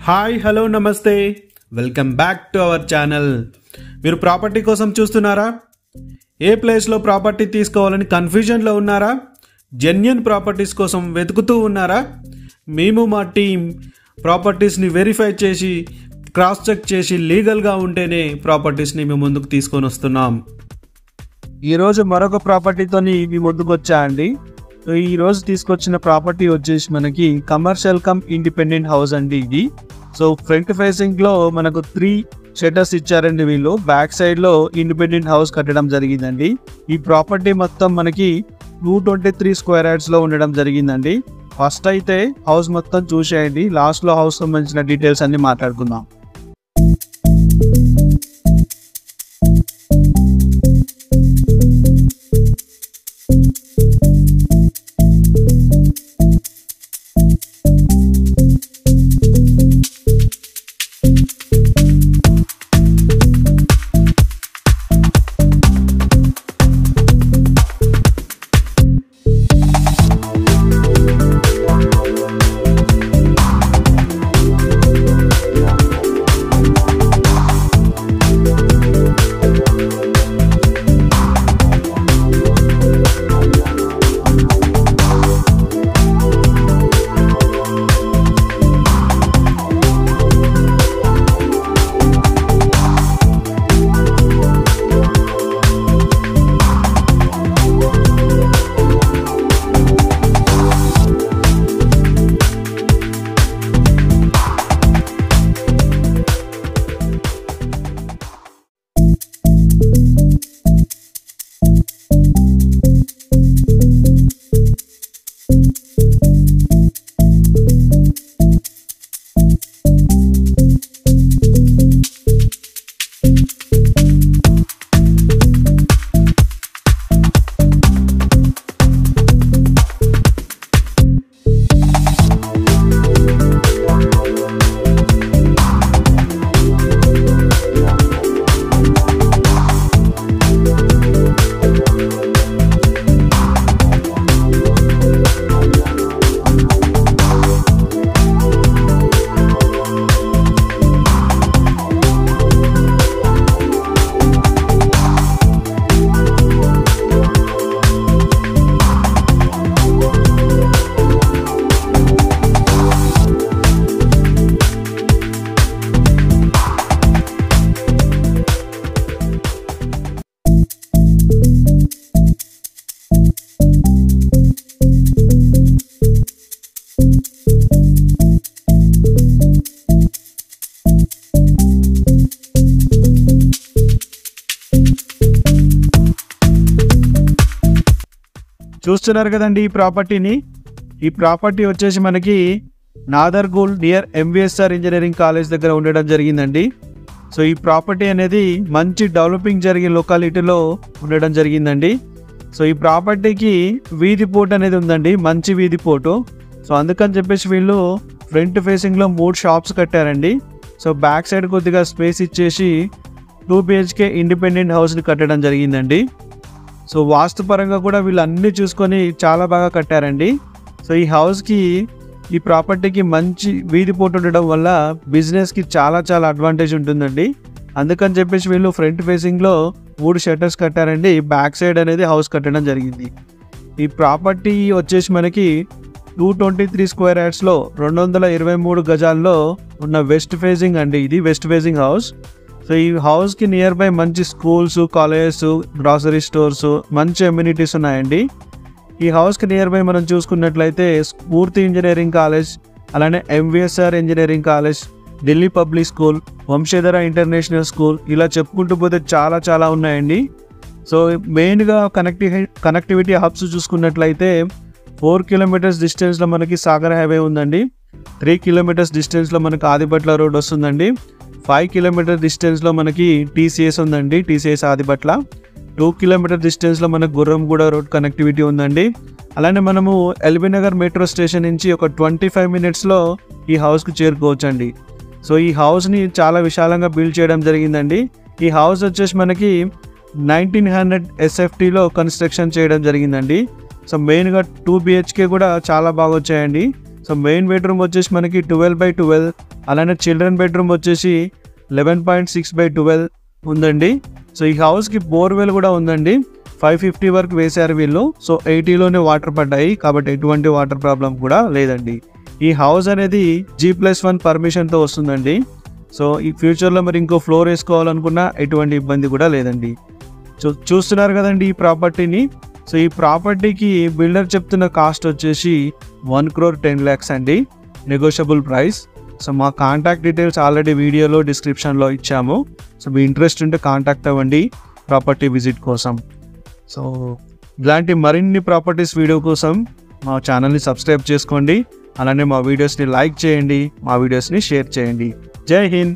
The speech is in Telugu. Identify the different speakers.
Speaker 1: హాయ్ హలో నమస్తే, welcome back to our channel. మీరు ప్రాపర్టీ కోసం చూస్తున్నారా? ఏ ప్లేస్లో ప్రాపర్టీ తీసుకోవాలని కన్ఫ్యూజన్లో ఉన్నారా? జెన్యూన్ ప్రాపర్టీస్ కోసం వెతుకుతూ ఉన్నారా? మేము మా టీం ప్రాపర్టీస్ని వెరిఫై చేసి క్రాస్ చెక్ చేసి లీగల్గా ఉంటేనే ప్రాపర్టీస్ని మేము ముందుకు తీసుకొని వస్తున్నాం. ఈరోజు మరొక ప్రాపర్టీతోని మీ ముందుకు వచ్చా అండి. ఈరోజు తీసుకొచ్చిన ప్రాపర్టీ వచ్చేసి మనకి కమర్షియల్ కమ్ ఇండిపెండెంట్ హౌస్ అండి ఇది. సో ఫ్రంట్ ఫేసింగ్లో మనకు 3 షెటర్స్ ఇచ్చారండి వీళ్ళు. బ్యాక్ సైడ్లో ఇండిపెండెంట్ హౌస్ కట్టడం జరిగిందండి. ఈ ప్రాపర్టీ మొత్తం మనకి 223 స్క్వేర్ యార్డ్స్లో ఉండడం జరిగిందండి. ఫస్ట్ అయితే హౌస్ మొత్తం చూసేయండి, లాస్ట్లో హౌస్ సంబంధించిన డీటెయిల్స్ అన్ని మాట్లాడుకుందాం. చూస్తున్నారు కదండి ఈ ప్రాపర్టీని. ఈ ప్రాపర్టీ వచ్చేసి మనకి నాదర్గూల్ నియర్ ఎంవిఎస్ఆర్ ఇంజనీరింగ్ కాలేజ్ దగ్గర ఉండడం జరిగిందండి. సో ఈ ప్రాపర్టీ అనేది మంచి డెవలపింగ్ జరిగే లొకాలిటీలో ఉండడం జరిగిందండి. సో ఈ ప్రాపర్టీకి వీధి పోర్ట్ అనేది ఉందండి, మంచి వీధి పోర్టు. సో అందుకని చెప్పేసి వీళ్ళు ఫ్రంట్ ఫేసింగ్లో 3 షాప్స్ కట్టారండి. సో బ్యాక్ సైడ్ కొద్దిగా స్పేస్ ఇచ్చేసి 2 BHK ఇండిపెండెంట్ హౌస్ని కట్టడం జరిగిందండి. సో వాస్తుపరంగా కూడా వీళ్ళు అన్నీ చూసుకొని చాలా బాగా కట్టారండి. సో ఈ హౌస్కి ఈ ప్రాపర్టీకి మంచి వీధి పోటు ఉండడం వల్ల బిజినెస్కి చాలా అడ్వాంటేజ్ ఉంటుందండి. అందుకని చెప్పేసి వీళ్ళు ఫ్రంట్ ఫేసింగ్లో 3 షట్టర్స్ కట్టారండి. బ్యాక్ సైడ్ అనేది హౌస్ కట్టడం జరిగింది. ఈ ప్రాపర్టీ వచ్చేసి మనకి 223 స్క్వేర్ యార్డ్స్లో 223 గజాల్లో ఉన్న వెస్ట్ ఫేసింగ్ అండి. ఇది వెస్ట్ ఫేసింగ్ హౌస్. సో ఈ హౌస్కి నియర్ బై మంచి స్కూల్స్, కాలేజెస్, గ్రాసరీ స్టోర్స్, మంచి అమ్యూనిటీస్ ఉన్నాయండి. ఈ హౌస్కి నియర్ బై మనం చూసుకున్నట్లయితే స్ఫూర్తి ఇంజనీరింగ్ కాలేజ్, అలానే MVSR engineering college, Delhi public school, Vamsadhara international school, ఇలా చెప్పుకుంటూ పోతే చాలా ఉన్నాయండి. సో మెయిన్గా కనెక్టివిటీ హబ్స్ చూసుకున్నట్లయితే 4 కిలోమీటర్స్ డిస్టెన్స్లో మనకి సాగర్ హైవే ఉందండి. 3 కిలోమీటర్స్ డిస్టెన్స్లో మనకి ఆదిబట్ల రోడ్ వస్తుందండి. 5 కిలోమీటర్ డిస్టెన్స్లో మనకి TCS ఉందండి, TCS ఆదిబట్ల. 2 కిలోమీటర్ డిస్టెన్స్లో మనకు గుర్రంగూడ రోడ్ కనెక్టివిటీ ఉందండి. అలానే మనము ఎల్బీ నగర్ మెట్రో స్టేషన్ నుంచి ఒక 25 మినిట్స్లో ఈ హౌస్కి చేరుకోవచ్చండి. సో ఈ హౌస్ని చాలా విశాలంగా బిల్డ్ చేయడం జరిగిందండి. ఈ హౌస్ వచ్చేసి మనకి 1900 SFTలో కన్స్ట్రక్షన్ చేయడం జరిగిందండి. సో మెయిన్గా 2 BHK కూడా చాలా బాగా వచ్చాయండి. సో సో మెయిన్ బెడ్రూమ్ వచ్చేసి మనకి 12/12, అలానే చిల్డ్రన్ బెడ్రూమ్ వచ్చేసి 11.6/12 ఉందండి. సో ఈ హౌస్కి బోర్వెల్ కూడా ఉందండి. 550 వరకు వేశారు వీళ్ళు. సో 80లోనే వాటర్ పడ్డాయి కాబట్టి ఎటువంటి వాటర్ ప్రాబ్లం కూడా లేదండి. ఈ హౌస్ అనేది G+1 పర్మిషన్తో వస్తుందండి. సో ఈ ఫ్యూచర్లో మరి ఇంకో ఫ్లోర్ వేసుకోవాలనుకున్నా ఎటువంటి ఇబ్బంది కూడా లేదండి. చూస్తున్నారు కదండి ఈ ప్రాపర్టీని. సో ఈ ప్రాపర్టీకి బిల్డర్ చెప్తున్న కాస్ట్ వచ్చేసి 1,10,00,000 అండి, నెగోషియబుల్ ప్రైస్. సో మా కాంటాక్ట్ డీటెయిల్స్ ఆల్రెడీ వీడియోలో డిస్క్రిప్షన్లో ఇచ్చాము. సో మీ ఇంట్రెస్ట్ ఉంటే కాంటాక్ట్ అవ్వండి ప్రాపర్టీ విజిట్ కోసం. సో ఇలాంటి మరిన్ని ప్రాపర్టీస్ వీడియో కోసం మా ఛానల్ని సబ్స్క్రైబ్ చేసుకోండి. అలానే మా వీడియోస్ని లైక్ చేయండి, మా వీడియోస్ని షేర్ చేయండి. జై హింద్.